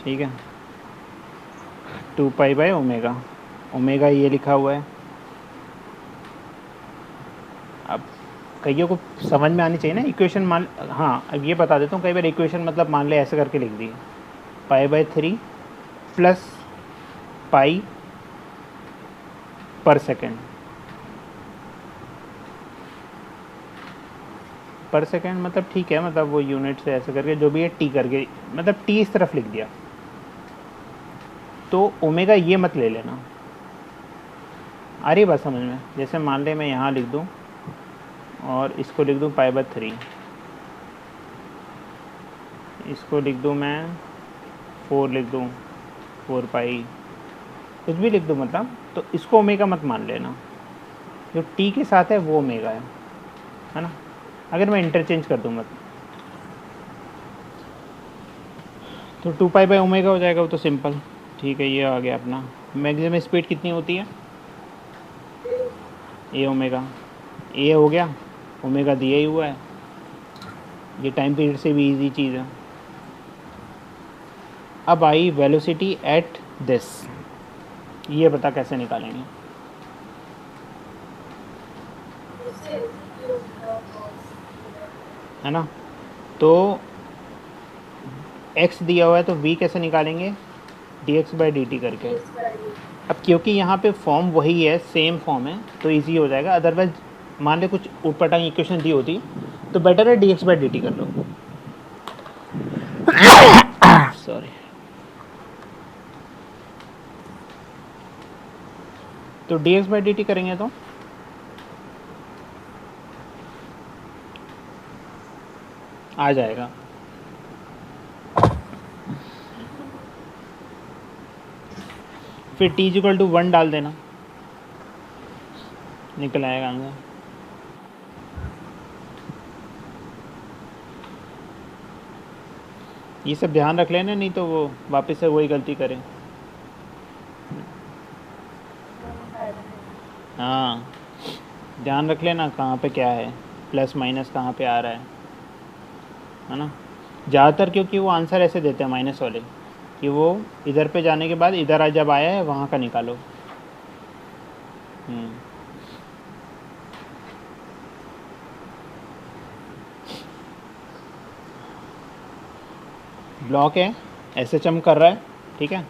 ठीक है, 2 पाई/ओमेगा। ओमेगा ये लिखा हुआ है। अब कईयों को समझ में आनी चाहिए ना इक्वेशन। मान, हाँ अब ये बता देता हूँ, कई बार इक्वेशन मतलब मान ले ऐसे करके लिख दी, π/3 प्लस पाई पर सेकेंड। पर सेकेंड मतलब ठीक है, मतलब वो यूनिट से ऐसे करके जो भी है टी करके, मतलब टी इस तरफ लिख दिया। तो ओमेगा ये मत ले लेना। आ रही बात समझ में? जैसे मान ले मैं यहाँ लिख दूँ और इसको लिख दूँ π/3, इसको लिख दूँ मैं 4 लिख दूँ, 4 पाई, कुछ भी लिख दूँ मतलब। तो इसको ओमेगा मत मान लेना, जो टी के साथ है वो ओमेगा है ना। अगर मैं इंटरचेंज कर दूँ मतलब, तो 2 पाई/ओमेगा हो जाएगा, वो तो सिंपल। ठीक है, ये आ गया अपना। मैक्सिमम स्पीड कितनी होती है? A omega. ए हो गया, ओमेगा दिया ही हुआ है। ये टाइम पीरियड से भी इजी चीज़ है। अब आई वेलोसिटी एट दिस, ये पता कैसे निकालेंगे? है ना। तो x दिया हुआ है तो v कैसे निकालेंगे? dx/dt करके। अब क्योंकि यहाँ पे फॉर्म वही है, सेम फॉर्म है, तो इजी हो जाएगा। अदरवाइज मान ले कुछ ऊटपटांग इक्वेशन दी होती तो बेटर है dx/dt कर लो। सॉरी। तो dx/dt करेंगे तो आ जाएगा। फिर t = 1 डाल देना, निकल आएगा आंसर। ये सब ध्यान रख लेना, नहीं तो वो वापस से वही गलती करें। हाँ, ध्यान रख लेना कहाँ पे क्या है, प्लस माइनस कहाँ पे आ रहा है ना। ज़्यादातर क्योंकि वो आंसर ऐसे देते हैं माइनस वाले, कि वो इधर पे जाने के बाद इधर जब आया है वहाँ का निकालो। ब्लॉक है, SHM कर रहा है, ठीक है।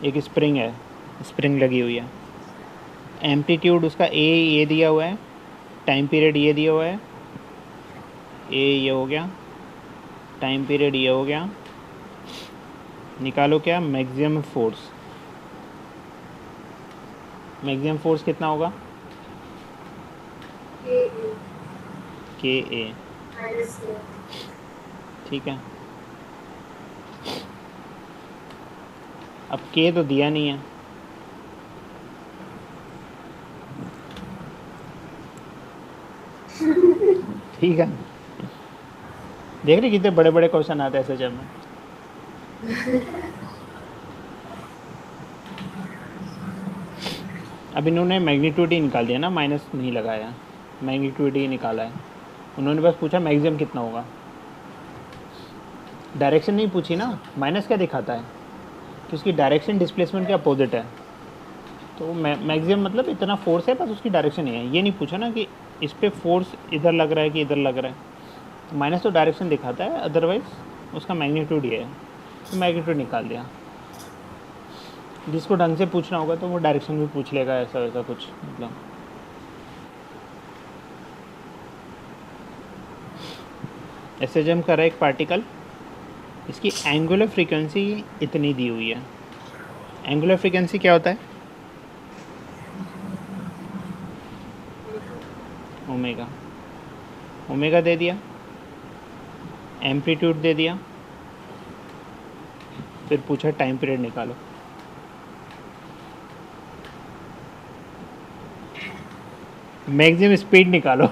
एक स्प्रिंग है, स्प्रिंग लगी हुई है। एम्पलीट्यूड उसका ये दिया हुआ है, टाइम पीरियड ये दिया हुआ है, ये हो गया, टाइम पीरियड ये हो गया। निकालो क्या? Maximum force. मैक्सिमम फोर्स कितना होगा? KA। ठीक है। अब K तो दिया नहीं है, ठीक है। देख रहे कितने बड़े बड़े क्वेश्चन आते हैं SHM में। अब इन्होंने मैग्नीट्यूड ही निकाल दिया ना, माइनस नहीं लगाया, मैग्नीट्यूड ही निकाला है। उन्होंने बस पूछा मैक्सिमम कितना होगा, डायरेक्शन नहीं पूछी ना। माइनस क्या दिखाता है कि उसकी डायरेक्शन डिस्प्लेसमेंट के अपोजिट है। तो मैक्सिमम मतलब इतना फोर्स है, बस उसकी डायरेक्शन ही है। ये नहीं पूछा ना कि इस पर फोर्स इधर लग रहा है कि इधर लग रहा है। तो माइनस तो डायरेक्शन दिखाता है, अदरवाइज उसका मैग्नीट्यूड ही है, तो मैग्नीट्यूड निकाल दिया। जिसको ढंग से पूछना होगा तो वो डायरेक्शन भी पूछ लेगा, ऐसा वैसा कुछ मतलब। SHM कर रहा है एक पार्टिकल, इसकी एंगुलर फ्रीक्वेंसी इतनी दी हुई है। एंगुलर फ्रीक्वेंसी क्या होता है? ओमेगा। ओमेगा दे दिया, एम्पलीट्यूड दे दिया, फिर पूछा टाइम पीरियड निकालो। मैक्सिमम स्पीड निकालो।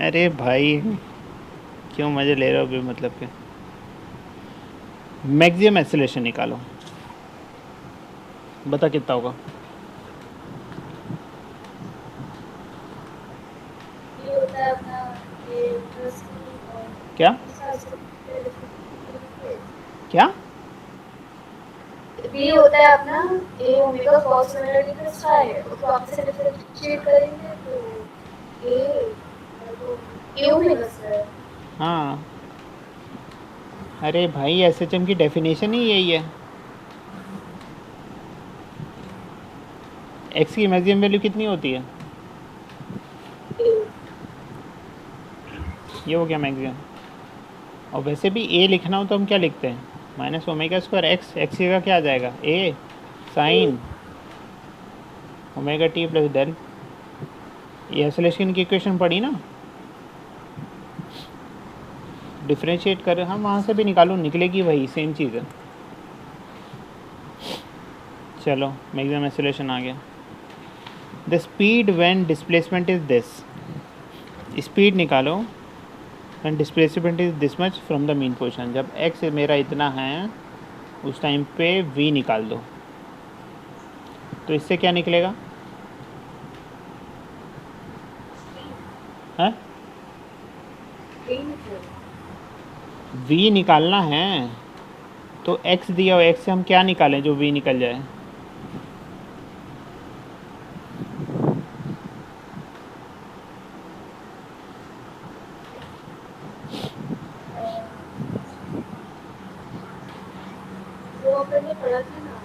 अरे भाई क्यों मज़े ले रहे हो भी मतलब के? मैक्सिमम एक्सेलरेशन निकालो, बता कितना होगा। ये होता है अपना ये प्लस और क्या क्या बी होता है अपना A omega cos similarity plus phi है, उसको आपसे से डिफरेंशिएट करेंगे तो ए ओमेगा स्क्वायर। हाँ, अरे भाई एसएचएम की डेफिनेशन ही यही है। एक्स की मैक्सिमम वैल्यू कितनी होती है, ये हो गया मैक्सिमम। और वैसे भी ए लिखना हो तो हम क्या लिखते हैं, minus omega square X, X का क्या आ जाएगा A sine omega T plus del. ये एक्सेलरेशन की इक्वेशन पढ़ी ना, डिफ्रेंशिएट कर, हम वहाँ से भी निकालो, निकलेगी वही सेम चीज़ है। चलो मैक्सिमम एक्सेलरेशन आ गया। The speed when displacement is this, speed निकालो when displacement is this much from the mean position. जब एक्स मेरा इतना है उस टाइम पे वी निकाल दो, तो इससे क्या निकलेगा है, वी निकालना है। तो एक्स दिया हो, एक्स से हम क्या निकालें जो वी निकल जाए, वो अपन ने पढ़ा था ना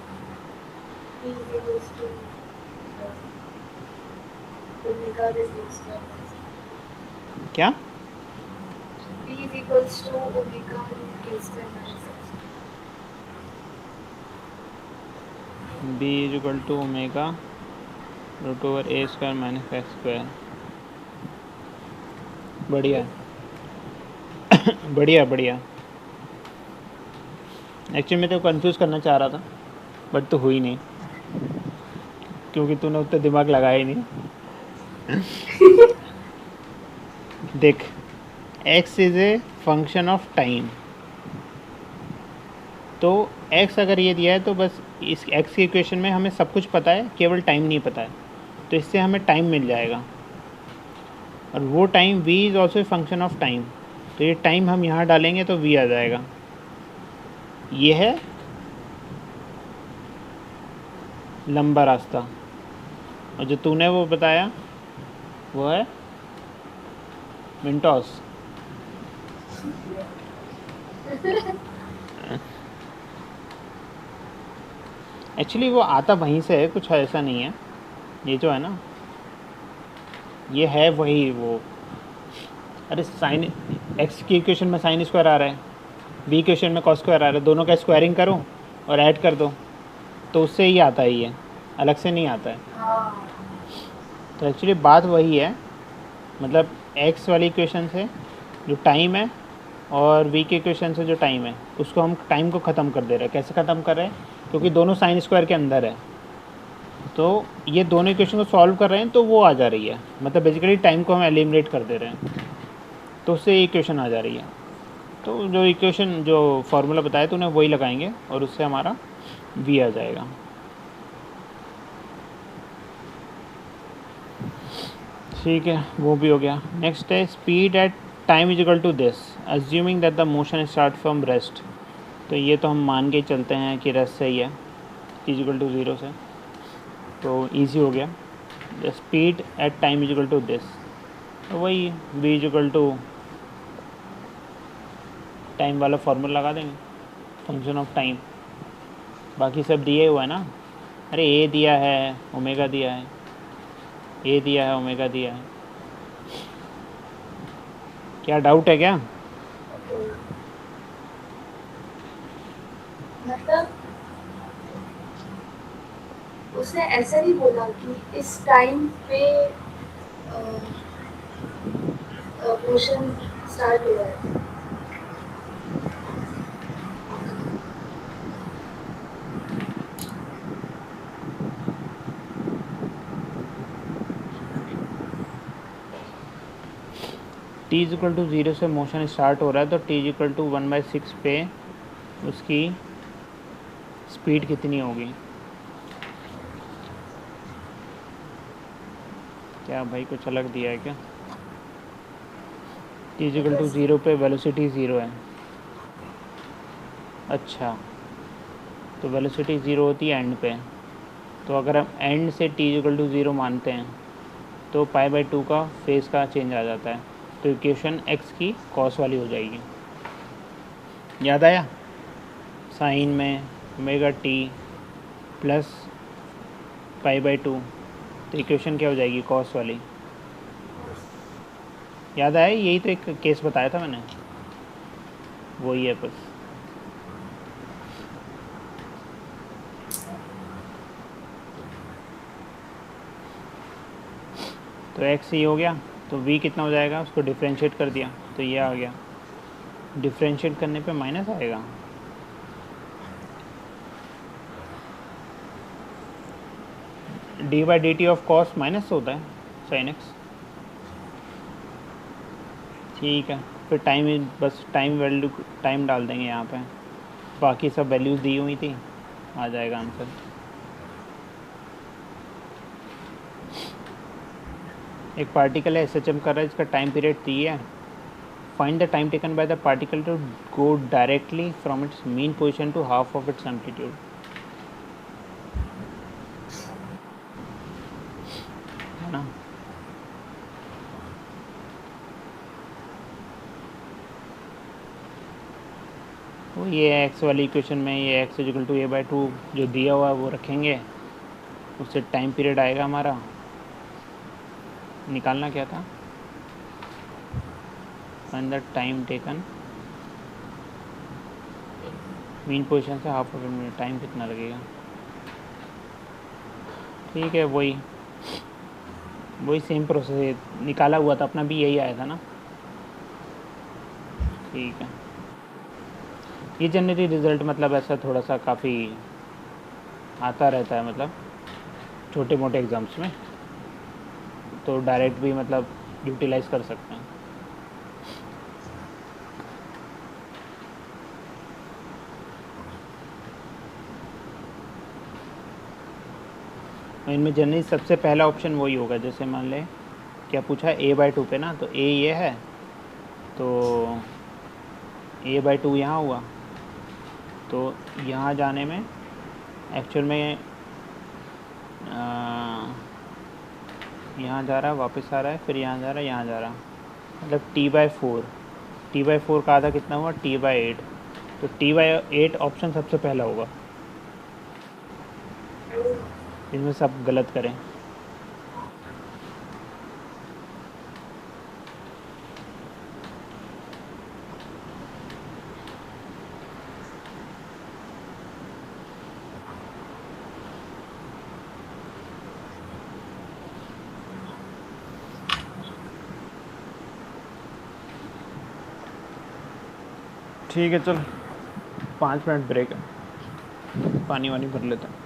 P equals to omega reduced by क्या P is equals to omega reduced by minus x। B is equal to omega root over A square minus X square. बढ़िया बढ़िया बढ़िया। एक्चुअली मैं तो कंफ्यूज करना चाह रहा था बट तो हुई नहीं, क्योंकि तूने उतना दिमाग लगाया ही नहीं। देख, x is a function of time, तो x अगर ये दिया है तो बस इस x की इक्वेशन में हमें सब कुछ पता है, केवल टाइम नहीं पता है, तो इससे हमें टाइम मिल जाएगा। और वो time v is also a function of time, तो ये टाइम हम यहाँ डालेंगे तो v आ जाएगा। ये है लंबा रास्ता, और जो तूने वो बताया वो है मिंटोस। एक्चुअली वो आता वहीं से है, कुछ ऐसा नहीं है। ये जो है ना, ये है वही वो, अरे साइन एक्स की इक्वेशन में साइन स्क्वायर आ रहा है, बी इक्वेशन में कॉस स्क्वायर आ रहा है, दोनों का स्क्वायरिंग करो और ऐड कर दो तो उससे ही आता है, ये अलग से नहीं आता है। तो एक्चुअली बात वही है, मतलब एक्स वाली इक्वेशन से जो टाइम है और वी की इक्वेशन से जो टाइम है, उसको हम टाइम को ख़त्म कर दे रहे हैं। कैसे ख़त्म कर रहे हैं, क्योंकि दोनों साइन स्क्वायर के अंदर है, तो ये दोनों इक्वेशन को सॉल्व कर रहे हैं तो वो आ जा रही है, मतलब बेसिकली टाइम को हम एलिमिनेट कर दे रहे हैं, तो उससे इक्वेशन आ जा रही है। तो जो इक्वेशन जो फार्मूला बताया तो उन्हें वही लगाएंगे और उससे हमारा वी आ जाएगा। ठीक है, वो भी हो गया। नेक्स्ट है speed at time is equal to this assuming that the motion start from rest. तो ये तो हम मान के चलते हैं कि रेस्ट सही है, इज इक्वल टू 0 से, तो इजी हो गया। The speed at time is equal to this, तो वही v is equal to time वाला फार्मूला लगा देंगे, फंक्शन ऑफ टाइम। बाकी सब दिए हुआ है ना, अरे ए दिया है, ओमेगा दिया है, ए दिया है, ओमेगा दिया है। क्या डाउट है क्या? मतलब उसने ऐसा नहीं बोला कि इस टाइम पे मोशन स्टार्ट हुआ है। t इज इक्वल टू 0 से मोशन स्टार्ट हो रहा है, तो t इज इक्वल टू 1/6 पे उसकी स्पीड कितनी होगी। क्या भाई कुछ अलग दिया है क्या। t इक्वल टू 0 पे वेलोसिटी 0 है। अच्छा, तो वेलोसिटी 0 होती है एंड पे। तो अगर हम एंड से t इक्वल टू 0 मानते हैं तो π/2 का फेस का चेंज आ जाता है। तो इक्वेशन x की कॉस वाली हो जाएगी। याद आया। साइन में ओमेगा t प्लस π/2, तो इक्वेशन क्या हो जाएगी, कॉस वाली। याद आया, यही तो एक केस बताया था मैंने, वही है बस। तो x ये हो गया, तो v कितना हो जाएगा, उसको डिफ्रेंशिएट कर दिया तो ये आ गया। डिफ्रेंशिएट करने पे माइनस आएगा। d/dt ऑफ कॉस माइनस होता है साइन x। ठीक है, फिर टाइम, बस टाइम वैल्यू, टाइम डाल देंगे यहाँ पे। बाकी सब वैल्यूज़ दी हुई थी, आ जाएगा आंसर। एक पार्टिकल है SHM कर रहा है, इसका टाइम पीरियड t है। Find the time taken by the particle to go directly from its mean position to half of its amplitude. है ना। वो ये x वाली इक्वेशन में ये x इक्वल टू a/2 जो दिया हुआ है वो रखेंगे, उससे टाइम पीरियड आएगा हमारा। निकालना क्या था, find the time taken main position से हाफ ऑफ मिनट, टाइम कितना लगेगा। ठीक है, वही सेम प्रोसेस है, निकाला हुआ था अपना भी, यही आया था ना। ठीक है, ये जनरली रिज़ल्ट मतलब ऐसा थोड़ा सा काफ़ी आता रहता है, मतलब छोटे मोटे एग्ज़ाम्स में, तो डायरेक्ट भी मतलब यूटिलाइज़ कर सकते हैं। इनमें जनरली सबसे पहला ऑप्शन वही होगा, जैसे मान लें क्या पूछा है a/2 पे ना, तो a ये है, तो a/2 यहाँ हुआ, तो यहाँ जाने में एक्चुअल में यहाँ जा रहा है, वापस आ रहा है, फिर यहाँ जा रहा है, यहाँ जा रहा है, मतलब t/4 का आधा कितना हुआ, t/8, तो t/8 ऑप्शन सबसे पहला होगा। इसमें सब गलत करें। ठीक है, चल 5 मिनट ब्रेक है, पानी वानी भर लेते हैं।